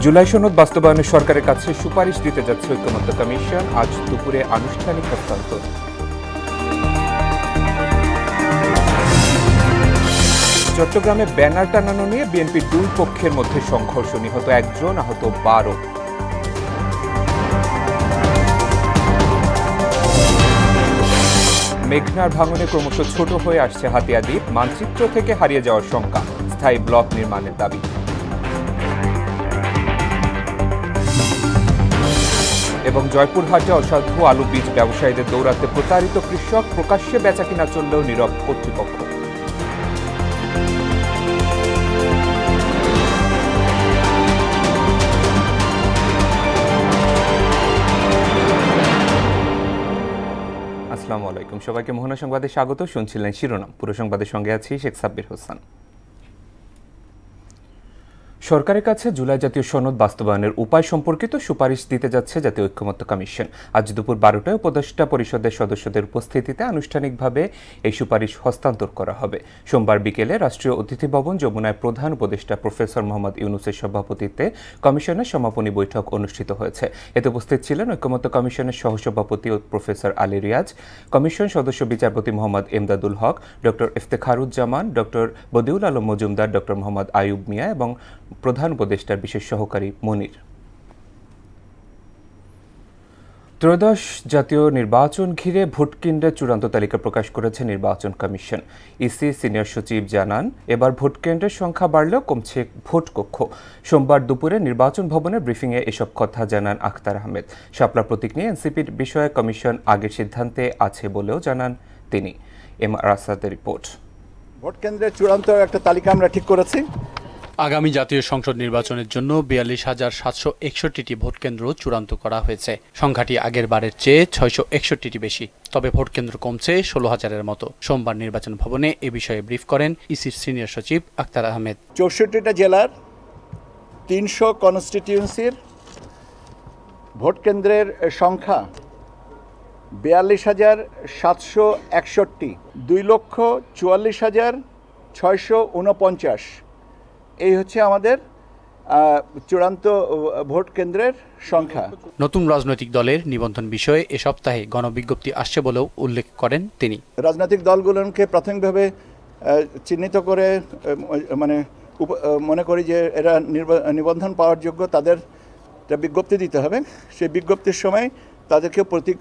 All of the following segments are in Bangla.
জুলাই সনদ বাস্তবায়নে সরকারের কাছে সুপারিশ দিতে যাচ্ছে ঐকমত্য কমিশন। আজ দুপুরে আনুষ্ঠানিক হস্তান্তর। চট্টগ্রামে ব্যানার টানানো নিয়ে বিএনপির দুই পক্ষের মধ্যে সংঘর্ষ, নিহত একজন, আহত 12। মেঘনার ভাঙনে ক্রমশ ছোট হয়ে আসছে হাতিয়া দ্বীপ, মানচিত্র থেকে হারিয়ে যাওয়ার শঙ্কা, স্থায়ী ব্লক নির্মাণের দাবি। এবং জয়পুরহাটে অসাধু আলু বীজ ব্যবসায়ীদের দৌরাত্মে প্রতারিত কৃষক, প্রকাশ্যে বেচাকিনা চললেও নীরব কর্তৃপক্ষ। আসসালামু আলাইকুম, সবাইকে মোহনা সংবাদে স্বাগত। শুনছিলেন শিরোনাম, পুরো সংবাদের সঙ্গে আছি শেখ সাব্বির হোসেন। সরকারের কাছে জুলাই জাতীয় সনদ বাস্তবায়নের উপায় সম্পর্কিত সুপারিশ দিতে যাচ্ছে জাতীয় ঐকমত্য কমিশন। আজ দুপুর 12টায় উপদেষ্টা পরিষদের সদস্যদের উপস্থিতিতে আনুষ্ঠানিকভাবে এই সুপারিশ হস্তান্তর করা হবে। সোমবার বিকেলে রাষ্ট্রীয় অতিথি ভবন যমুনায় প্রধান উপদেষ্টা প্রফেসর মোহাম্মদ ইউনূসের সভাপতিত্বে কমিশনের সমাপনী বৈঠক অনুষ্ঠিত হয়েছে। এতে উপস্থিত ছিলেন ঐকমত্য কমিশনের সহসভাপতি প্রফেসর আলী রিয়াজ, কমিশন সদস্য বিচারপতি Mohammad Emdadul Haque, doctor Iftekharuzzaman, doctor Badiul Alam Majumdar, doctor Mohammad Ayub Mia এবং প্রধান উপদেষ্টার বিশেষ সহকারী মনির। ত্রয়োদশ জাতীয় নির্বাচন ঘিরে ভোটকেন্দ্রের চূড়ান্ত তালিকা প্রকাশ করেছে নির্বাচন কমিশন। ইসি সিনিয়র সচিব জানান, এবার ভোটকেন্দ্রের সংখ্যা বাড়লেও কমছে ভোট কক্ষ। সোমবার দুপুরে নির্বাচন ভবনের ব্রিফিংয়ে এসব কথা জানান আখতার আহমেদ। শাপলা প্রতীক নিয়ে এনসিপির বিষয়ে কমিশন আগের সিদ্ধান্তে আছে বলেও জানান তিনি। এম আর আসাদের রিপোর্ট। ভোটকেন্দ্রের চূড়ান্ত একটা তালিকা আমরা ঠিক করেছি। আগামী জাতীয় সংসদ নির্বাচনের জন্য ৪২,৭৬১টি ভোটকেন্দ্র চূড়ান্ত করা হয়েছে। সংখ্যাটি আগের বারের চেয়ে ৬৬১টি বেশি। তবে ভোটকেন্দ্র কমছে ১৬,০০০-এর মতো। সোমবার নির্বাচন ভবনে এ বিষয়ে ব্রিফ করেন ইসির সিনিয়র সচিব আখতার আহমেদ। ৬৪টা জেলার ৩০০ কনস্টিটিউয়েন্সির ভোটকেন্দ্রের সংখ্যা ৪২,৭৬১, ২,৪৪,৬৪৯। এই হচ্ছে আমাদের চূড়ান্ত ভোট কেন্দ্রের সংখ্যা। নতুন রাজনৈতিক দলের নিবন্ধন বিষয়ে এ সপ্তাহে গণবিজ্ঞপ্তি আসছে বলেও উল্লেখ করেন তিনি। রাজনৈতিক দলগুলোকে প্রাথমিকভাবে চিহ্নিত করে মনে করি যে এরা নিবন্ধন পাওয়ার যোগ্য, তাদের বিজ্ঞপ্তি দিতে হবে। সেই বিজ্ঞপ্তির সময় তাদেরকে প্রতীক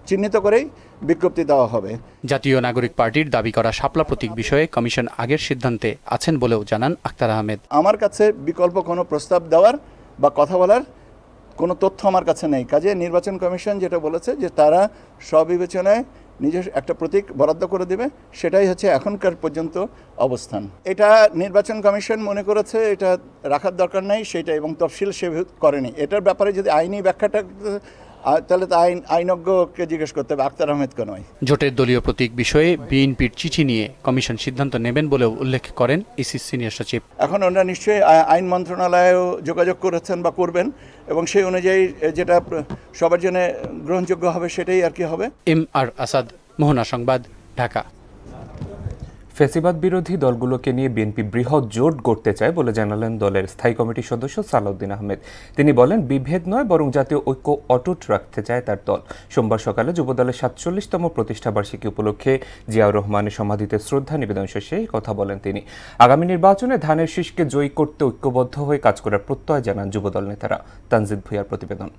চিহ্নিত করেই বিজ্ঞপ্তি দেওয়া হবে। জাতীয় নাগরিক পার্টির দাবি করা শাপলা প্রতীক বিষয়ে কমিশন আগের সিদ্ধান্তে আছেন বলেও জানান আখতার আহমেদ। আমার কাছে বিকল্প কোনো প্রস্তাব দেওয়ার বা কথা বলার কোনো তথ্য আমার কাছে নেই। কাজে নির্বাচন কমিশন যেটা বলেছে যে তারা স্ববিবেচনায় নিজস্ব একটা প্রতীক বরাদ্দ করে দেবে, সেটাই হচ্ছে এখনকার পর্যন্ত অবস্থান। এটা নির্বাচন কমিশন মনে করেছে এটা রাখার দরকার নেই সেটা, এবং তফসিল সে করেনি। এটার ব্যাপারে যদি আইনি ব্যাখ্যাটা তাহলে তো আইনজ্ঞকে জিজ্ঞেস করতে হবে, আখতার আহমেদকে নয়। জোটের দলীয় প্রতীক বিষয়ে বিএনপির চিঠি নিয়ে কমিশন সিদ্ধান্ত নেবেন বলেও উল্লেখ করেন ইসি সিনিয়র সচিব। এখন ওনারা নিশ্চয়ই আইন মন্ত্রণালয়েও যোগাযোগ করেছেন বা করবেন, এবং সেই অনুযায়ী যেটা সবার জন্য গ্রহণযোগ্য হবে সেটাই আর কি হবে। এম আর আসাদ, মোহনা সংবাদ, ঢাকা। ফ্যাসিবাদ বিরোধী দলগুলোকে নিয়ে বিএনপি বৃহৎ জোট গড়তে চায় বলে জানালেন দলের স্থায়ী কমিটির সদস্য সালাউদ্দিন আহমেদ। তিনি বলেন, বিভেদ নয় বরং জাতীয় ঐক্য অটুট রাখতে চায় তার দল। সোমবার সকালে যুবদলের ৪৭তম প্রতিষ্ঠাবার্ষিকী উপলক্ষে জিয়াউর রহমানের সমাধিতে শ্রদ্ধা নিবেদন শেষে এই কথা বলেন তিনি। আগামী নির্বাচনে ধানের শীষকে জয়ী করতে ঐক্যবদ্ধ হয়ে কাজ করার প্রত্যয় জানান যুবদল নেতারা। তানজিদ ভুঁইয়ার প্রতিবেদন।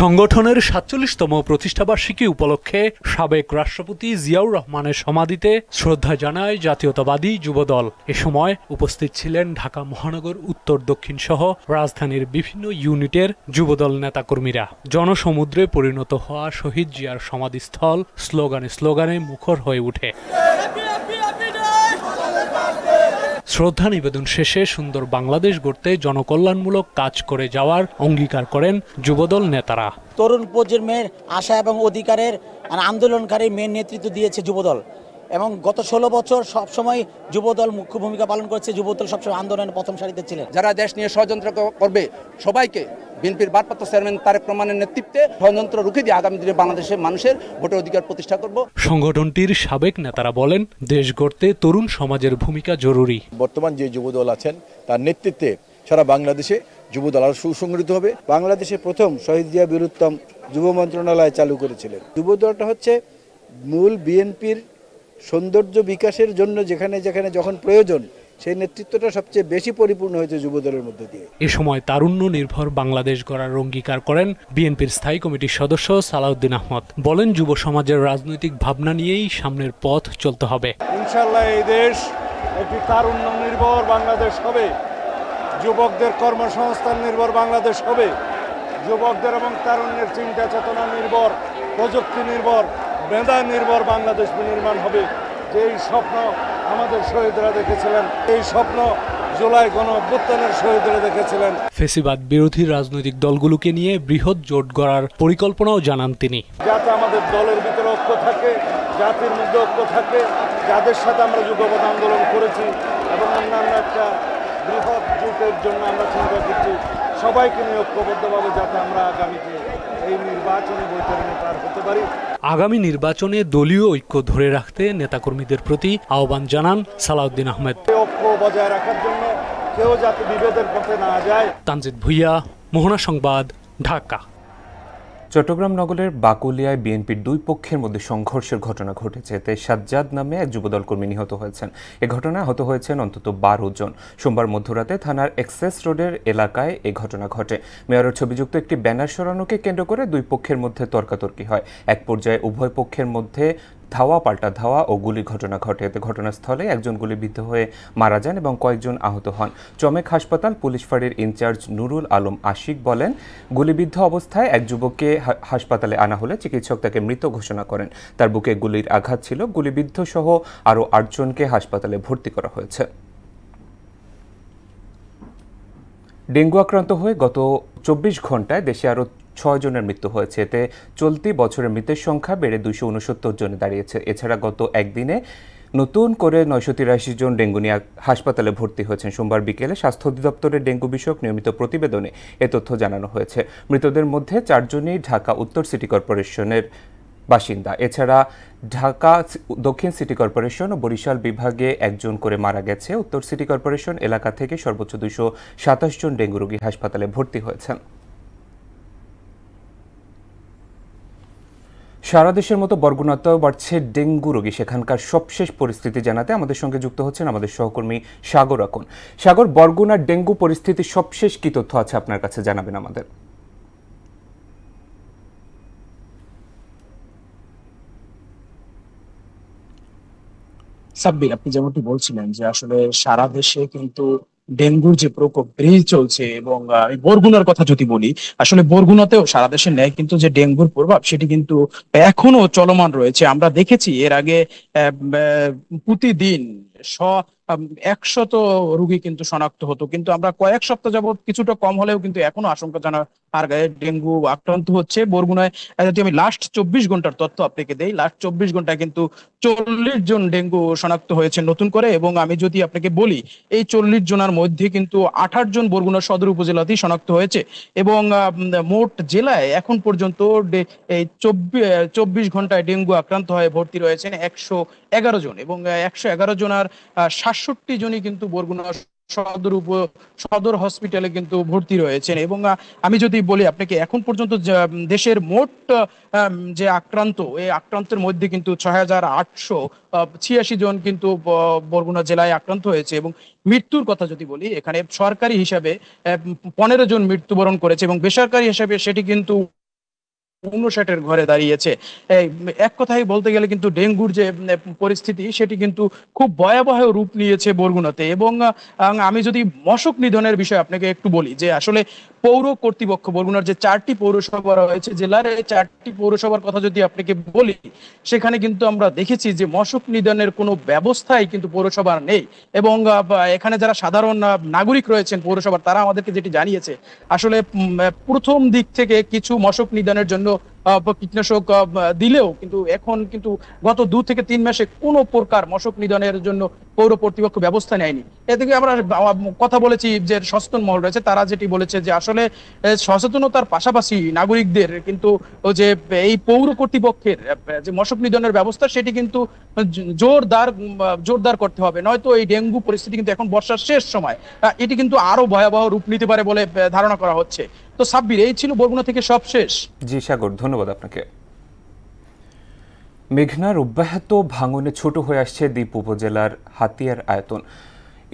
সংগঠনের ৪৭তম প্রতিষ্ঠাবার্ষিকী উপলক্ষে সাবেক রাষ্ট্রপতি জিয়াউর রহমানের সমাধিতে শ্রদ্ধা জানায় জাতীয়তাবাদী যুবদল। এ সময় উপস্থিত ছিলেন ঢাকা মহানগর, উত্তর, দক্ষিণ সহ রাজধানীর বিভিন্ন ইউনিটের যুবদল নেতাকর্মীরা। জনসমুদ্রে পরিণত হওয়া শহীদ জিয়ার সমাধিস্থল স্লোগানে স্লোগানে মুখর হয়ে ওঠে। শ্রদ্ধা নিবেদন শেষে সুন্দর বাংলাদেশ গড়তে জনকল্যাণমূলক কাজ করে যাওয়ার অঙ্গীকার করেন যুবদল নেতারা। তরুণ প্রজন্মের আশা এবং অধিকারের আন্দোলনকারী মেন নেতৃত্ব দিয়েছে যুবদল, এবং গত 16 বছর সবসময় যুবদল মুখ্য ভূমিকা পালন করেছে। যুবদল সবসময় আন্দোলনের প্রথম সারিতে ছিলেন। যারা দেশ নিয়ে ষড়যন্ত্র করবে সবাইকে বিএনপির ভারপ্রাপ্ত চেয়ারম্যান তারেক রহমানের নেতৃত্বে ষড়যন্ত্র রুখে দিয়ে আগামী দিনে বাংলাদেশের মানুষের ভোটের অধিকার প্রতিষ্ঠা করব। সংগঠনটির সাবেক নেতারা বলেন, দেশ গড়তে তরুণ সমাজের ভূমিকা জরুরি। বর্তমান যে যুবদল আছেন তার নেতৃত্বে সারা বাংলাদেশে যুবদল আরো সুসংগঠিত হবে। বাংলাদেশে প্রথম শহীদ জিয়া বীরুত্তম যুব মন্ত্রণালয় চালু করেছিলেন। যুবদলটা হচ্ছে মূল বিএনপির সৌন্দর্য বিকাশের জন্য যেখানে যেখানে যখন প্রয়োজন সেই নেতৃত্বটা সবচেয়ে বেশি পরিপূর্ণ হয়েছে যুবদলের মধ্যে দিয়ে। এ সময় তারুণ্য নির্ভর বাংলাদেশ গড়ার অঙ্গীকার করেন বিএনপির স্থায়ী কমিটির সদস্য সালাউদ্দিন আহমদ। বলেন, যুব সমাজের রাজনৈতিক ভাবনা নিয়েই সামনের পথ চলতে হবে। ইনশাআল্লাহ এই দেশ একটি তারুণ্য নির্ভর বাংলাদেশ হবে, যুবকদের কর্মসংস্থান নির্ভর বাংলাদেশ হবে, যুবকদের এবং তারুণ্যের চিন্তা চেতনা নির্ভর, প্রযুক্তি নির্ভর, মেধা নির্ভর বাংলাদেশ বিনির্মাণ হবে। যেই স্বপ্ন আমাদের শহীদরা দেখেছিলেন, এই স্বপ্ন জুলাই গণঅভ্যুত্থানের শহীদরা দেখেছিলেন। ফ্যাসিবাদ বিরোধী রাজনৈতিক দলগুলোকে নিয়ে বৃহৎ জোট গড়ার পরিকল্পনাও জানান তিনি। যাতে আমাদের দলের ভিতরে ঐক্য থাকে, জাতির মধ্যে ঐক্য থাকে, যাদের সাথে আমরা যুগপৎ আন্দোলন করেছি এবং অন্যান্য একটা বৃহৎ জোটের জন্য আমরা চিন্তা করছি, সবাইকে নিয়ে ঐক্যবদ্ধভাবে যাতে আমরা আগামীতে এই নির্বাচনী বৈতরণী পার হতে পারি। আগামী নির্বাচনে দলীয় ঐক্য ধরে রাখতে নেতাকর্মীদের প্রতি আহ্বান জানান সালাউদ্দিন আহমেদ। ঐক্য বজায় রাখার জন্য কেউ যাতে বিভেদের পথে না যায়। তানজিদ ভুইয়া, মোহনা সংবাদ, ঢাকা। চট্টগ্রাম নগরের বাকুলিয়ায় বিএনপির দুই পক্ষের মধ্যে সংঘর্ষের ঘটনা ঘটেছে। এতে সাজ্জাদ নামে এক যুবদল কর্মী নিহত হয়েছেন। এ ঘটনায় আহত হয়েছেন অন্তত 12 জন। সোমবার মধ্যরাতে থানার এক্সেস রোডের এলাকায় এ ঘটনা ঘটে। মেয়রের ছবিযুক্ত একটি ব্যানার সরানোকে কেন্দ্র করে দুই পক্ষের মধ্যে তর্কাতর্কি হয়। এক পর্যায়ে উভয় পক্ষের মধ্যে ধাওয়া পাল্টা ধাওয়া ও গুলির ঘটনা ঘটে। এতে ঘটনাস্থলে একজন গুলিবিদ্ধ হয়ে মারা যান এবং কয়েকজন আহত হন। চমেক হাসপাতাল পুলিশ ফাঁড়ির ইনচার্জ নুরুল আলম আশিক বলেন, গুলিবিদ্ধ অবস্থায় এক যুবককে হাসপাতালে আনা হলে চিকিৎসক তাকে মৃত ঘোষণা করেন। তার বুকে গুলির আঘাত ছিল। গুলিবিদ্ধ সহ আরও 8 জনকে হাসপাতালে ভর্তি করা হয়েছে। ডেঙ্গু আক্রান্ত হয়ে গত 24 ঘন্টায় দেশে আরও 6 জনের মৃত্যু হয়েছে। এতে চলতি বছরের মৃতের সংখ্যা বেড়ে 269 জনে দাঁড়িয়েছে। এছাড়া গত একদিনে নতুন করে 983 জন ডেঙ্গু নিয়ে হাসপাতালে ভর্তি হয়েছেন। সোমবার বিকেলে স্বাস্থ্য অধিদপ্তরের ডেঙ্গু বিষয়ক নিয়মিত প্রতিবেদনে এ তথ্য জানানো হয়েছে। মৃতদের মধ্যে 4 জনই ঢাকা উত্তর সিটি কর্পোরেশনের বাসিন্দা। এছাড়া ঢাকা দক্ষিণ সিটি কর্পোরেশন ও বরিশাল বিভাগে 1 জন করে মারা গেছে। উত্তর সিটি কর্পোরেশন এলাকা থেকে সর্বোচ্চ 227 জন ডেঙ্গু রোগী হাসপাতালে ভর্তি হয়েছেন। সারা দেশের মতো বরগুনাতেও বাড়ছে ডেঙ্গু রোগী। সেখানকার সবশেষ পরিস্থিতি জানাতে আমাদের সঙ্গে যুক্ত হচ্ছেন আমাদের সহকর্মী সাগর আকন। সাগর, বরগুনার ডেঙ্গু পরিস্থিতির সবশেষ কি তথ্য আছে আপনার কাছে জানাবেন আমাদের। সাব্বির, আপনি যেমনটি বলছিলেন যে আসলে সারা দেশে কিন্তু ডেঙ্গুর যে প্রকোপ বেড়েই চলছে এবং বরগুনার কথা যদি বলি, আসলে বরগুনাতেও সারা দেশের ন্যায় কিন্তু যে ডেঙ্গুর প্রভাব সেটি কিন্তু এখনো চলমান রয়েছে। আমরা দেখেছি এর আগে প্রতিদিন 100 রোগী কিন্তু শনাক্ত হতো, কিন্তু আমরা কয়েক সপ্তাহ যাবত কিছুটা কম হলেও কিন্তু এখনো আশঙ্কাজনক আর গায়ে ডেঙ্গু আক্রান্ত হচ্ছে। বরগুনায় যদি আমি লাস্ট 24 ঘন্টার তথ্য আপনাকে দেই, লাস্ট 24 ঘন্টায় কিন্তু 40 জন ডেঙ্গু শনাক্ত হয়েছে নতুন করে। এবং আমি যদি আপনাকে বলি, এই 40 জনের মধ্যে কিন্তু 28 জন বরগুনা সদর উপজেলাতেই শনাক্ত হয়েছে এবং মোট জেলায় এখন পর্যন্ত এই 24 ঘন্টায় ডেঙ্গু আক্রান্ত হয়ে ভর্তি রয়েছেন 111 জন এবং 111 জনের 67 জনই কিন্তু বরগুনা সদর হসপিটালে কিন্তু ভর্তি রয়েছেন। এবং আমি যদি বলি আপনাকে, এখন পর্যন্ত দেশের মোট যে আক্রান্ত, এই আক্রান্তের মধ্যে কিন্তু 6886 জন কিন্তু বরগুনা জেলায় আক্রান্ত হয়েছে। এবং মৃত্যুর কথা যদি বলি, এখানে সরকারি হিসাবে 15 জন মৃত্যুবরণ করেছে এবং বেসরকারি হিসাবে সেটি কিন্তু 59-এর ঘরে দাঁড়িয়েছে। এক কথায় বলতে গেলে কিন্তু ডেঙ্গুর যে পরিস্থিতি সেটি কিন্তু খুব ভয়াবহ রূপ নিয়েছে বরগুনাতে। এবং আমি যদি মশক নিধনের বিষয়ে আপনাকে একটু বলি, যে আসলে পৌর কর্তৃপক্ষ, বরগুনার যে 4টি পৌরসভা রয়েছে জেলার, এই 4টি পৌরসভার কথা যদি আপনাকে বলি, সেখানে কিন্তু আমরা দেখেছি যে মশক নিধনের কোনো ব্যবস্থাই কিন্তু পৌরসভার নেই। এবং এখানে যারা সাধারণ নাগরিক রয়েছেন পৌরসভার, তারা আমাদেরকে যেটি জানিয়েছে, আসলে প্রথম দিক থেকে কিছু মশক নিধনের জন্য কীটনাশক দিলেও কিন্তু এখন কিন্তু গত 2 থেকে 3 মাসে কোনো প্রকার মশক নিধনের জন্য পৌর কর্তৃপক্ষ ব্যবস্থা নেয়নি। এদিকে আমরা কথা বলেছি যে সচেতন মহল রয়েছে, তারা যেটি বলেছে যে আসলে সচেতনতার পাশাপাশি নাগরিকদের কিন্তু যে এই পৌর কর্তৃপক্ষের যে মশক নিধনের ব্যবস্থা সেটি কিন্তু জোরদার করতে হবে, নয়তো এই ডেঙ্গু পরিস্থিতি কিন্তু এখন বর্ষার শেষ সময় এটি কিন্তু আরো ভয়াবহ রূপ নিতে পারে বলে ধারণা করা হচ্ছে। তো সাব্বির, এই ছিল বরগুনা থেকে সব শেষ। জি সাগর, ধন্যবাদ আপনাকে। মেঘনার অব্যাহত ভাঙনে ছোট হয়ে আসছে দ্বীপ উপজেলার হাতিয়ার আয়তন।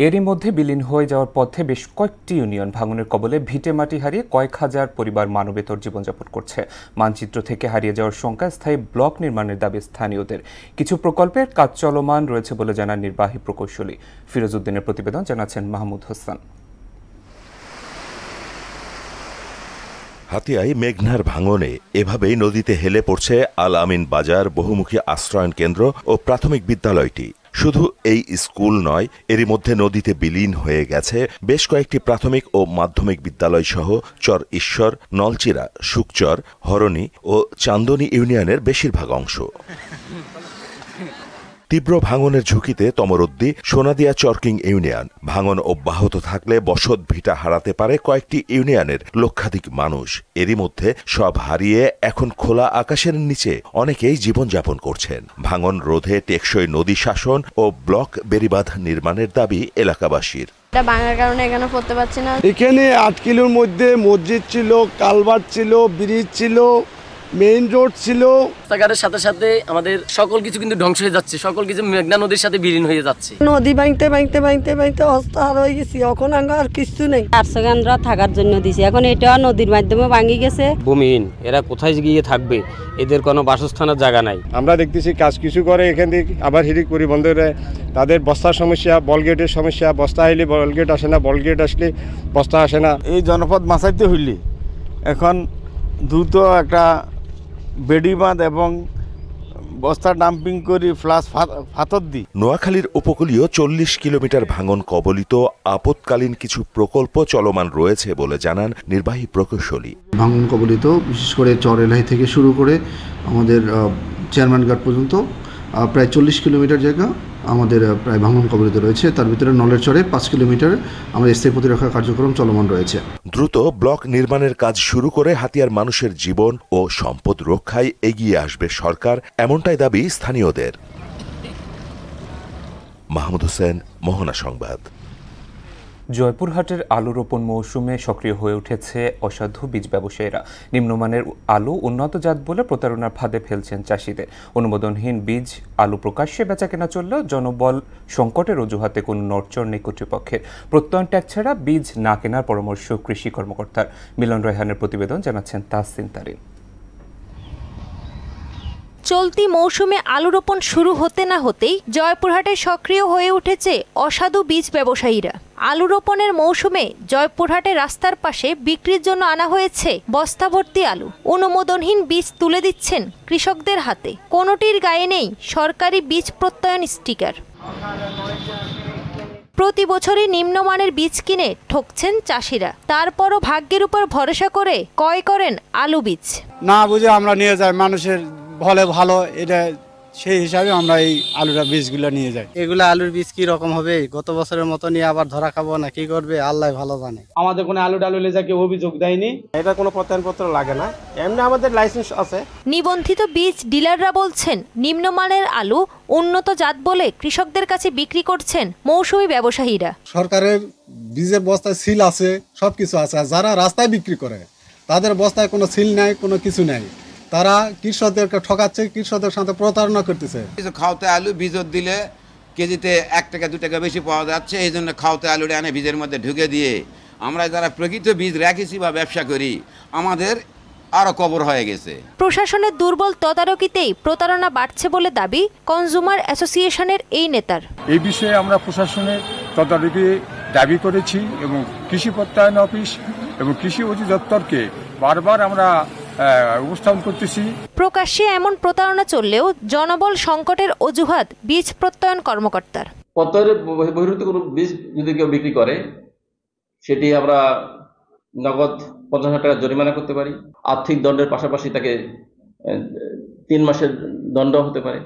এরই মধ্যে বিলীন হয়ে যাওয়ার পথে বেশ কয়েকটি ইউনিয়ন ভাঙনের কবলে ভিটে মাটি হারিয়ে কয়েক হাজার পরিবার মানবেতর জীবনযাপন করছে। মানচিত্র থেকে হারিয়ে যাওয়ার শঙ্কা, স্থায়ী ব্লক নির্মাণের দাবি স্থানীয়দের। কিছু প্রকল্পের কাজ চলমান রয়েছে বলে জানান নির্বাহী প্রকৌশলী। ফিরোজ উদ্দিনের প্রতিবেদন, জানাচ্ছেন মাহমুদ হোসেন। হাতিয়ায় মেঘনার ভাঙনে এভাবেই নদীতে হেলে পড়ছে আল আমিন বাজার বহুমুখী আশ্রয়ন কেন্দ্র ও প্রাথমিক বিদ্যালয়টি। শুধু এই স্কুল নয়, এরই মধ্যে নদীতে বিলীন হয়ে গেছে বেশ কয়েকটি প্রাথমিক ও মাধ্যমিক বিদ্যালয় সহ চর ঈশ্বর, নলচিরা, শুকচর, হরণী ও চান্দনী ইউনিয়নের বেশিরভাগ অংশ। তীব্র ভাঙনের ঝুঁকিতে তমরুদ্দি, সোনাদিয়া চরকিং ইউনিয়ন। ভাঙন অব্যাহত থাকলে বসত ভিটা হারাতে পারে কয়েকটি ইউনিয়নের লক্ষাধিক মানুষ। এরই মধ্যে সব হারিয়ে এখন খোলা আকাশের নিচে অনেকেই জীবনযাপন করছেন। ভাঙন রোধে টেকসই নদী শাসন ও ব্লক বেড়িবাঁধ নির্মাণের দাবি এলাকাবাসীর। ভাঙার কারণে এখানে পড়তে পারছি না। এখানে 8 কিলোর মধ্যে মসজিদ ছিল, কালভার্ট ছিল, ব্রিজ ছিল, মেইন রোড ছিল। রাস্তাঘাটের সাথে সাথে আমাদের সকল কিছু কিন্তু ধ্বংস হয়ে যাচ্ছে, সকল কিছু মেঘনা নদীর সাথে বিলীন হয়ে যাচ্ছে। নদী ভাঙতে অবস্থা হয়ে গেছি, এখন আর কিছু নেই। আর্সগানরা থাকার জন্য দিছি, এখন এটা নদীর মাধ্যমে ভাঙি গেছে। ভূমিহীন এরা কোথায় গিয়ে থাকবে, এদের কোনো বাসস্থানের জায়গা নাই। আমরা দেখতেছি কাজ কিছু করে এখান থেকে আবার হিরিক পরিবন্দরে তাদের বস্তার সমস্যা, বলগেটের সমস্যা। বস্তা হইলে বলগেট আসে না, বলগেট আসলে বস্তা আসে না। এই জনপদ মাছাইতে হইলে এখন দ্রুত একটা বেড়িবাঁধ এবং বস্তা ডাম্পিং করি প্লাস ফাতর দিই। নোয়াখালীর উপকূলীয় 40 কিলোমিটার ভাঙন কবলিত আপৎকালীন কিছু প্রকল্প চলমান রয়েছে বলে জানান নির্বাহী প্রকৌশলী। ভাঙন কবলিত বিশেষ করে চর এলাহি থেকে শুরু করে আমাদের চেয়ারম্যান ঘাট পর্যন্ত প্রায় 40 কিলোমিটার জায়গা আমাদের প্রায় ভাঙন কবলিত রয়েছে। তার ভিতরে নলের চরে 5 কিলোমিটার আমাদের স্থায়ী প্রতিরক্ষা কার্যক্রম চলমান রয়েছে। দ্রুত ব্লক নির্মাণের কাজ শুরু করে হাতিয়ার মানুষের জীবন ও সম্পদ রক্ষায় এগিয়ে আসবে সরকার, এমনটাই দাবি স্থানীয়দের। মাহমুদ হোসেন, মোহনা সংবাদ। জয়পুরহাটের আলু রোপণ মৌসুমে সক্রিয় হয়ে উঠেছে অসাধু বীজ ব্যবসায়ীরা। নিম্নমানের আলু উন্নত জাত বলে প্রতারণার ফাঁদে ফেলছেন চাষিদের। অনুমোদনহীন বীজ আলু প্রকাশ্যে বেচাকেনা চললেও জনবল সংকটের অজুহাতে কোনো নড়চড় নেই কর্তৃপক্ষের। প্রত্যয়ন ট্যাগ ছাড়া বীজ না কেনার পরামর্শ কৃষি কর্মকর্তার। মিলন রায়হানের প্রতিবেদন, জানাচ্ছেন তাসসিন তারিন। চলতি মৌসুমে আলু রোপণ শুরু হতে না হতেই জয়পুরহাটে সক্রিয় হয়ে উঠেছে অসাধু বীজ ব্যবসায়ীরা। আলু রোপণের মৌসুমে জয়পুরহাটে রাস্তার পাশে বিক্রির জন্য আনা হয়েছে বস্তা ভর্তি আলু। অনুমোদনহীন বীজ তুলে দিচ্ছেন কৃষকদের হাতে। কোনোটির গায়ে নেই সরকারি বীজ প্রত্যয়ন স্টিকার। প্রতি বছরই নিম্নমানের বীজ কিনে ঠকছেন চাষিরা। তারপরও ভাগ্যের উপর ভরসা করে ক্রয় করেন আলু বীজ। না বুঝে আমরা নিয়ে যাই, মানুষের ফলে ভালো এটা সেই হিসাবে আমরা এই আলুর বীজগুলো নিয়ে যাই। এগুলো আলুর বীজ কি রকম হবে, গত বছরের মতো নিয়ে আবার ধরা খাবো না কি করবে আল্লাহ ভালো জানে। আমাদের কোনো আলু ডালু লেজাকে অভিযোগ দেয়নি, এটা কোনো প্রত্যয়নপত্র লাগে না, এমনি আমাদের লাইসেন্স আছে। নিবন্ধিত বীজ ডিলাররা বলছেন নিম্নমানের আলু উন্নত জাত বলে কৃষকদের কাছে বিক্রি করছেন মৌসুমী ব্যবসায়ীরা। সরকারের বীজের বস্তায় সিল আছে, সবকিছু আছে। আর যারা রাস্তায় বিক্রি করে তাদের বস্তায় কোনো সিল নাই, কোনো কিছু নাই। তারা কৃষকদেরকে ঠকাচ্ছে, কৃষকদের সাথে প্রতারণা করতেছে। খাওয়াতে আলু বীজ দিলে কেজিতে 1 টাকা 2 টাকা বেশি পাওয়া যাচ্ছে, এই জন্য খাওয়াতে আলুটা এনে বীজের মধ্যে ঢুকে দিয়ে আমরা যারা প্রকৃত বীজ রেখেছি বা ব্যবসা করি আমাদের আরো কবর হয়ে গেছে। প্রশাসনের দুর্বল তদারকিতেই প্রতারণা বাড়ছে বলে দাবি কনজিউমার অ্যাসোসিয়েশনের এই নেতার। এই বিষয়ে আমরা প্রশাসনের তদারকি দাবি করেছি এবং কৃষি প্রত্যয়ন অফিস এবং কৃষি অধিদপ্তরকে বারবার আমরা উপস্থাপন করতেছি। প্রকাশ্যে এমন প্রতারণা চললেও জনবল সংকটের অজুহাত বীজ প্রত্যয়ন কর্মকর্তার। প্রত্যয়ের বহির্ভূত কোনো বীজ যদি কেউ বিক্রি করে সেটি আমরা নগদ 50,000 টাকা জরিমানা করতে পারি। আর্থিক দণ্ডের পাশাপাশি তাকে 3 মাসের দণ্ড হতে পারে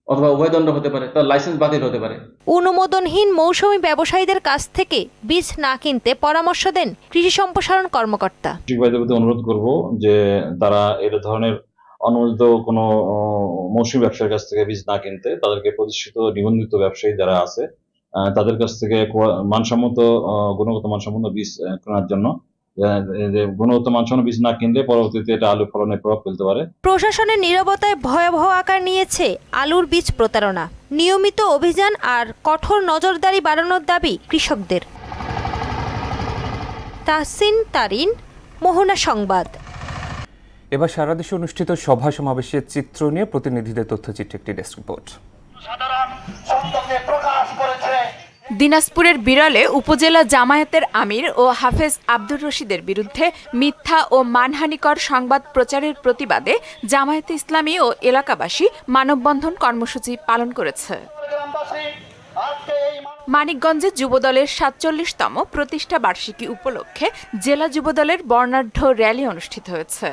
অথবা উভয় দণ্ড হতে পারে, তার লাইসেন্স বাতিল হতে পারে। অনুমোদনহীন মৌসুমী ব্যবসায়ীদের কাছ থেকে বীজ না কিনতে পরামর্শ দেন কৃষি সম্প্রসারণ কর্মকর্তা। কৃষক ভাইদের প্রতি অনুরোধ করব যে তারা এই ধরনের অনুমোদিত কোনো মৌসুমী ব্যবসায়ীর কাছ থেকে বীজ না কিনতে, তাদেরকে প্রতিষ্ঠিত নিবন্ধিত ব্যবসায়ী যারা আছে তাদের কাছ থেকে মানসম্মত গুণগত মানসম্পন্ন বীজ কেনার জন্য, গুণগত মানসম্পন্ন বীজ না কিনলে পরবর্তীতে এটা আলু ফলনে প্রভাব ফেলতে পারে। প্রশাসনের নীরবতায় ভয়াবহ আকার নিয়েছে আলুর বীজ প্রতারণা। নিয়মিত অভিযান আর কঠোর নজরদারি বাড়ানোর দাবি কৃষকদের। তাহসিন তারিন, মোহনা সংবাদ। এবার সারা দেশে অনুষ্ঠিত সভা সমাবেশের চিত্র নিয়ে প্রতিনিধিদের তথ্যচিত্র একটি ডেস্ক রিপোর্ট। দিনাজপুরের বিরলে উপজেলা জামায়াতের আমির ও হাফেজ আব্দুর রশিদের বিরুদ্ধে মিথ্যা ও মানহানিকর সংবাদ প্রচারের প্রতিবাদে জামায়াতে ইসলামী ও এলাকাবাসী মানববন্ধন কর্মসূচি পালন করেছে। মানিকগঞ্জে যুবদলের ৪৭তম প্রতিষ্ঠা বার্ষিকী উপলক্ষে জেলা যুবদলের বর্ণাঢ্য র্যালি অনুষ্ঠিত হয়েছে।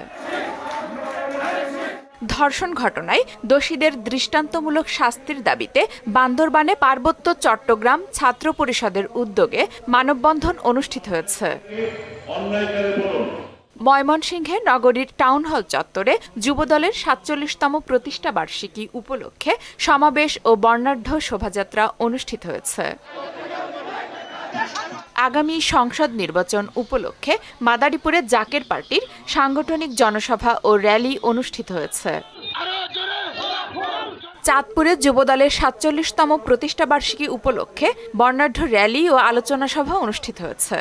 ধর্ষণ ঘটনায় দোষীদের দৃষ্টান্তমূলক শাস্তির দাবিতে বান্দরবানে পার্বত্য চট্টগ্রাম ছাত্র পরিষদের উদ্যোগে মানববন্ধন অনুষ্ঠিত হয়েছে। ময়মনসিংহে নগরীর টাউন হল চত্বরে যুবদলের ৪৭তম প্রতিষ্ঠা বার্ষিকী উপলক্ষে সমাবেশ ও বর্ণাঢ্য শোভাযাত্রা অনুষ্ঠিত হয়েছে। আগামী সংসদ নির্বাচন উপলক্ষে মাদারীপুরে জাকের পার্টির সাংগঠনিক জনসভা ও র্যালি অনুষ্ঠিত হয়েছে। চাঁদপুরে যুবদলের ৪৭তম প্রতিষ্ঠা বার্ষিকী উপলক্ষে বর্ণাঢ্য র্যালি ও আলোচনা সভা অনুষ্ঠিত হয়েছে।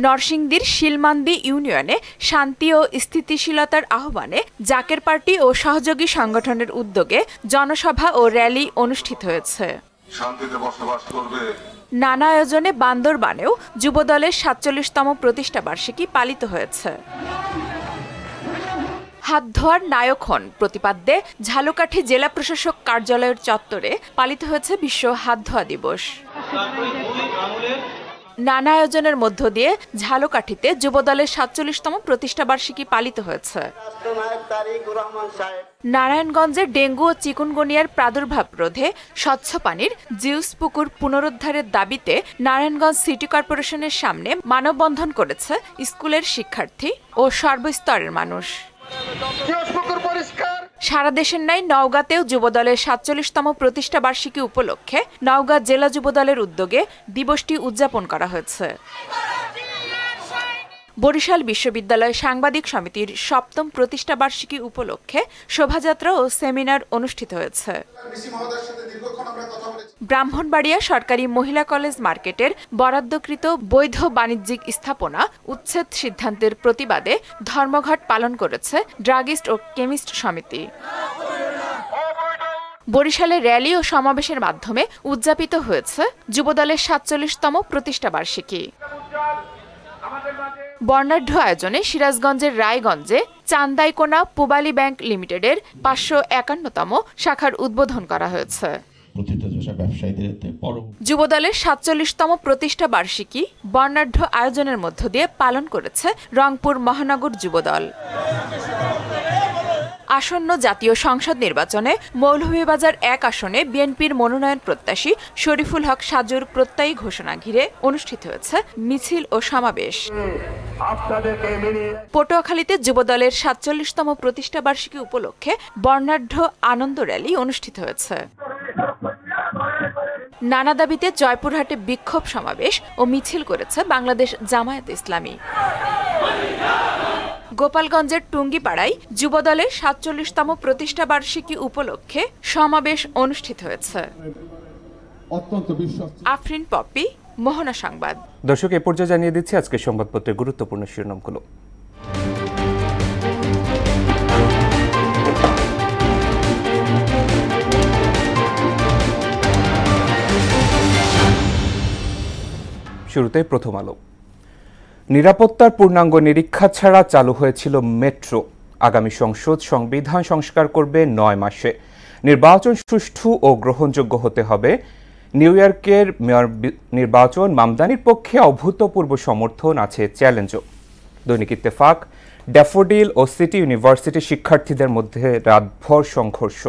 নরসিংদীর শিলমান্দি ইউনিয়নে শান্তি ও স্থিতিশীলতার আহ্বানে জাকের পার্টি ও সহযোগী সংগঠনের উদ্যোগে জনসভা ও র্যালি অনুষ্ঠিত হয়েছে। নানা আয়োজনে বান্দরবানেও যুবদলের ৪৭তম প্রতিষ্ঠা বার্ষিকী পালিত হয়েছে। হাত ধোয়ার নায়ক হন প্রতিপাদ্যে ঝালকাঠি জেলা প্রশাসক কার্যালয়ের চত্বরে পালিত হয়েছে বিশ্ব হাত ধোয়া দিবস। নানা আয়োজনের মধ্য দিয়ে ঝালকাঠিতে যুবদলের ৪৭তম প্রতিষ্ঠা বার্ষিকী পালিত হয়েছে। নারায়ণগঞ্জে ডেঙ্গু ও চিকুনগুনিয়ার প্রাদুর্ভাব রোধে স্বচ্ছ পানির জিউস পুকুর পুনরুদ্ধারের দাবিতে নারায়ণগঞ্জ সিটি কর্পোরেশনের সামনে মানববন্ধন করেছে স্কুলের শিক্ষার্থী ও সর্বস্তরের মানুষ। সারা দেশের ন্যায় নওগাঁতেও যুবদলের ৪৭তম প্রতিষ্ঠা বার্ষিকী উপলক্ষে নওগাঁ জেলা যুবদলের উদ্যোগে দিবসটি উদযাপন করা হয়েছে। বরিশাল বিশ্ববিদ্যালয় সাংবাদিক সমিতির ৭ম প্রতিষ্ঠা বার্ষিকী উপলক্ষে শোভাযাত্রা ও সেমিনার অনুষ্ঠিত হয়েছে। ব্রাহ্মণবাড়িয়া সরকারি মহিলা কলেজ মার্কেটের বরাদ্দকৃত বৈধ বাণিজ্যিক স্থাপনা উচ্ছেদ সিদ্ধান্তের প্রতিবাদে ধর্মঘট পালন করেছে ড্রাগিস্ট ও কেমিস্ট সমিতি। বরিশালে র্যালি ও সমাবেশের মাধ্যমে উদযাপিত হয়েছে যুবদলের ৪৭তম প্রতিষ্ঠা বার্ষিকী। বর্ণাঢ্য আয়োজনে সিরাজগঞ্জের রায়গঞ্জে চান্দাইকোনা পুবালী ব্যাংক লিমিটেডের ৫৫১তম শাখার উদ্বোধন করা হয়েছে। যুবদলের ৪৭তম প্রতিষ্ঠা বার্ষিকী বর্ণাঢ্য আয়োজনের মধ্য দিয়ে পালন করেছে রংপুর মহানগর যুবদল। আসন্ন জাতীয় সংসদ নির্বাচনে মৌলভীবাজার ১ আসনে বিএনপির মনোনয়ন প্রত্যাশী শরীফুল হক সাজুর প্রত্যয়ী ঘোষণা ঘিরে অনুষ্ঠিত হয়েছে মিছিল ও সমাবেশ। পটুয়াখালীতে যুবদলের ৪৭তম প্রতিষ্ঠা বার্ষিকী উপলক্ষে বর্ণাঢ্য আনন্দ র্যালি অনুষ্ঠিত হয়েছে। নানা দাবিতে জয়পুরহাটে বিক্ষোভ সমাবেশ ও মিছিল করেছে বাংলাদেশ জামায়াত ইসলামী। গোপালগঞ্জের টুঙ্গিপাড়ায় যুবদলের ৪৭তম প্রতিষ্ঠা বার্ষিকী উপলক্ষে সমাবেশ অনুষ্ঠিত হয়েছে। আফরিন পপি, মোহনা সংবাদ। দর্শক, এ পর্যায়ে জানিয়ে দিচ্ছি আজকের সংবাদপত্রের গুরুত্বপূর্ণ শিরোনামগুলো। শুরুতে প্রথম আলো। নিরাপত্তার পূর্ণাঙ্গ নিরীক্ষা ছাড়া চালু হয়েছিল মেট্রো। আগামী সংসদ সংবিধান সংস্কার করবে ৯ মাসে। নির্বাচন সুষ্ঠু ও গ্রহণযোগ্য হতে হবে। নিউ ইয়র্কের মেয়র নির্বাচন মামদানির পক্ষে অভূতপূর্ব সমর্থন, আছে চ্যালেঞ্জও। দৈনিক ইত্তেফাক, ড্যাফোডিল ও সিটি ইউনিভার্সিটি শিক্ষার্থীদের মধ্যে রাতভর সংঘর্ষ।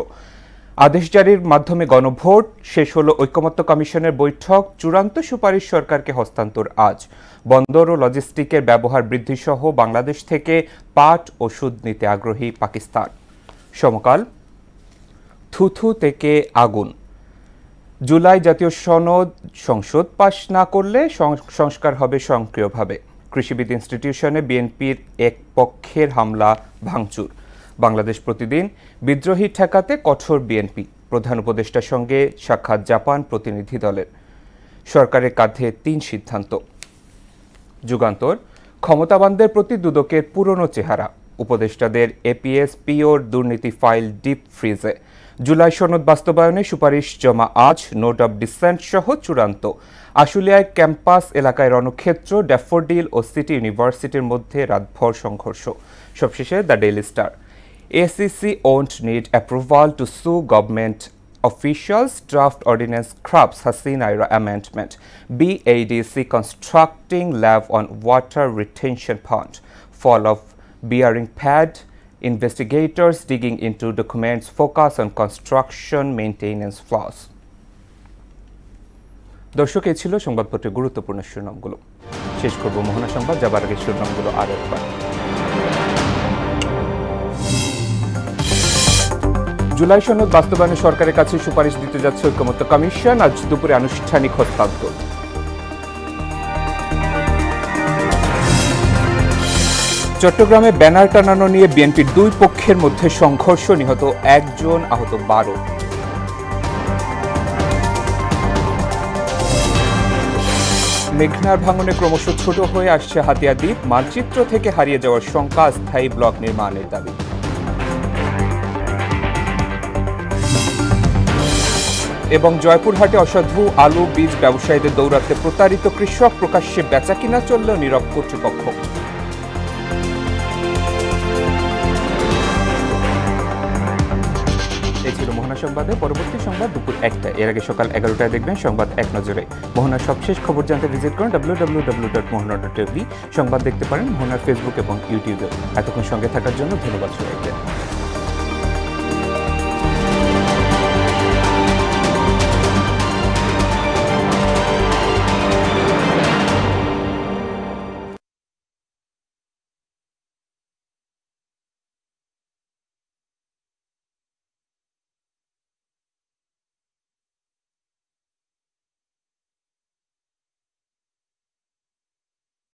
আদেশ জারির মাধ্যমে গণভোট শেষ হলো ঐকমত্য কমিশনের বৈঠক, চূড়ান্ত সুপারিশ সরকারকে হস্তান্তর আজ। বন্দর ও লজিস্টিকের ব্যবহার বৃদ্ধি সহ বাংলাদেশ থেকে পাট ও সুদ নিতে আগ্রহী পাকিস্তান। সমকাল থুথু থেকে আগুন। জুলাই জাতীয় সনদ সংসদ পাশ না করলে সংস্কার হবে স্বয়ংক্রিয়ভাবে। কৃষিবিদ ইনস্টিটিউশনে বিএনপির এক পক্ষের হামলা ভাঙচুর। বাংলাদেশ প্রতিদিন বিদ্রোহী ঠেকাতে কঠোর বিএনপি। প্রধান উপদেষ্টার সঙ্গে সাক্ষাৎ জাপান প্রতিনিধি দলের। সরকারের কাঁধে ৩ সিদ্ধান্ত। যুগান্তর ক্ষমতাবানদের প্রতি দুদকের পুরনো চেহারা। উপদেষ্টাদের এপিএস পিওর দুর্নীতি ফাইল ডিপ ফ্রিজে। জুলাই সনদ বাস্তবায়নে সুপারিশ জমা আজ। নোট অব ডিসেন্ট সহ চূড়ান্ত। আশুলিয়ায় ক্যাম্পাস এলাকায় রণক্ষেত্র। ড্যাফোডিল ও সিটি ইউনিভার্সিটির মধ্যে রাতভর সংঘর্ষ। সবশেষে the daily star. ACC won't need approval to sue government officials. Draft ordinance scraps Hasina Era amendment. BADC constructing lab on water retention pond. Fall of bearing pad. Investigators digging into documents focus on construction maintenance flaws. দর্শক, এই ছিল সংবাদপত্রের গুরুত্বপূর্ণ শিরোনামগুলো। শেষ করব মোহনা সংবাদ যাবার আগে শিরোনামগুলো আরো একবার। জুলাই সনদ বাস্তবায়নে সরকারের কাছে সুপারিশ দিতে যাচ্ছে ঐকমত্য কমিশন। আজ দুপুরে আনুষ্ঠানিক হস্তান্তর। চট্টগ্রামে ব্যানার টানানো নিয়ে বিএনপির 2 পক্ষের মধ্যে সংঘর্ষ, নিহত 1 জন, আহত 12। মেঘনার ভাঙনে ক্রমশ ছোট হয়ে আসছে হাতিয়া দ্বীপ। মানচিত্র থেকে হারিয়ে যাওয়ার শঙ্কা, স্থায়ী ব্লক নির্মাণের দাবি। এবং জয়পুরহাটে অসাধু আলু বীজ ব্যবসায়ীদের দৌরাত্মে প্রতারিত কৃষক, প্রকাশ্যে বেচাকিনা চললেও নীরব কর্তৃপক্ষ। এই ছিল মোহনা সংবাদে। পরবর্তী সংবাদ দুপুর 1টায়। এর আগে সকাল 11টায় দেখবেন সংবাদ এক নজরে। মোহনার সবশেষ খবর জানতে ভিজিট করুন www.mohana.tv। সংবাদ দেখতে পারেন মোহনার ফেসবুক এবং ইউটিউবে। এতক্ষণ সঙ্গে থাকার জন্য ধন্যবাদ সবাইকে।